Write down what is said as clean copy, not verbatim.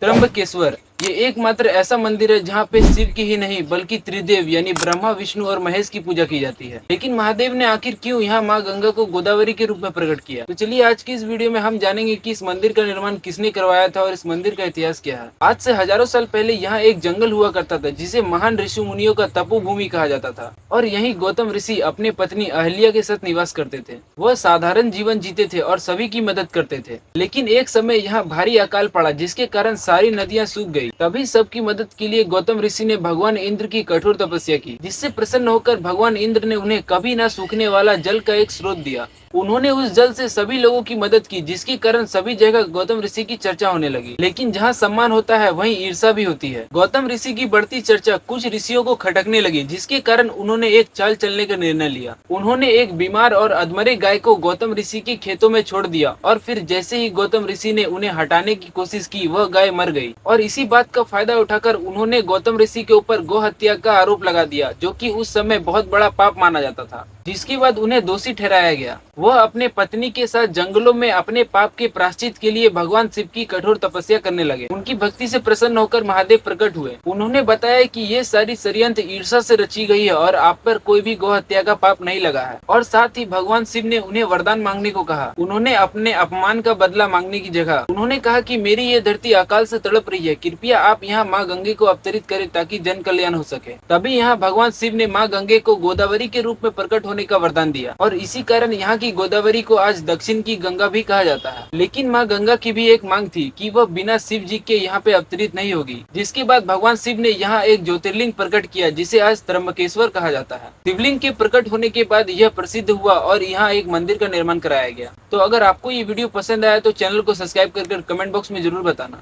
त्र्यंबकेश्वर ये एकमात्र ऐसा मंदिर है जहाँ पे शिव की ही नहीं बल्कि त्रिदेव यानी ब्रह्मा विष्णु और महेश की पूजा की जाती है। लेकिन महादेव ने आखिर क्यों यहाँ माँ गंगा को गोदावरी के रूप में प्रकट किया? तो चलिए आज की इस वीडियो में हम जानेंगे कि इस मंदिर का निर्माण किसने करवाया था और इस मंदिर का इतिहास क्या है। आज से हजारों साल पहले यहाँ एक जंगल हुआ करता था जिसे महान ऋषि मुनियों का तपोभूमि कहा जाता था और यही गौतम ऋषि अपने पत्नी अहल्या के साथ निवास करते थे। वह साधारण जीवन जीते थे और सभी की मदद करते थे। लेकिन एक समय यहाँ भारी अकाल पड़ा जिसके कारण सारी नदियाँ सूख गई। तभी सबकी मदद के लिए गौतम ऋषि ने भगवान इंद्र की कठोर तपस्या की, जिससे प्रसन्न होकर भगवान इंद्र ने उन्हें कभी न सूखने वाला जल का एक स्रोत दिया। उन्होंने उस जल से सभी लोगों की मदद की, जिसके कारण सभी जगह गौतम ऋषि की चर्चा होने लगी। लेकिन जहाँ सम्मान होता है वहीं ईर्ष्या भी होती है। गौतम ऋषि की बढ़ती चर्चा कुछ ऋषियों को खटकने लगी, जिसके कारण उन्होंने एक चाल चलने का निर्णय लिया। उन्होंने एक बीमार और अधमरे गाय को गौतम ऋषि के खेतों में छोड़ दिया और फिर जैसे ही गौतम ऋषि ने उन्हें हटाने की कोशिश की वह गाय मर गई। और इसी बात का फायदा उठाकर उन्होंने गौतम ऋषि के ऊपर गौ हत्या का आरोप लगा दिया, जो कि उस समय बहुत बड़ा पाप माना जाता था। जिसके बाद उन्हें दोषी ठहराया गया। वह अपने पत्नी के साथ जंगलों में अपने पाप के प्रायश्चित के लिए भगवान शिव की कठोर तपस्या करने लगे। उनकी भक्ति से प्रसन्न होकर महादेव प्रकट हुए। उन्होंने बताया कि ये सारी षड्यंत्र ईर्ष्या से रची गई है और आप पर कोई भी गौ हत्या का पाप नहीं लगा है। और साथ ही भगवान शिव ने उन्हें वरदान मांगने को कहा। उन्होंने अपने अपमान का बदला मांगने की जगह उन्होंने कहा कि मेरी ये धरती अकाल से तड़प रही है, कृपया आप यहाँ माँ गंगे को अवतरित करें ताकि जन कल्याण हो सके। तभी यहाँ भगवान शिव ने माँ गंगे को गोदावरी के रूप में प्रकट होने का वरदान दिया और इसी कारण यहाँ की गोदावरी को आज दक्षिण की गंगा भी कहा जाता है। लेकिन माँ गंगा की भी एक मांग थी कि वह बिना शिव जी के यहाँ पे अवतरित नहीं होगी। जिसके बाद भगवान शिव ने यहाँ एक ज्योतिर्लिंग प्रकट किया जिसे आज त्र्यंबकेश्वर कहा जाता है। शिवलिंग के प्रकट होने के बाद यह प्रसिद्ध हुआ और यहाँ एक मंदिर का निर्माण कराया गया। तो अगर आपको ये वीडियो पसंद आया तो चैनल को सब्सक्राइब कर कमेंट बॉक्स में जरूर बताना।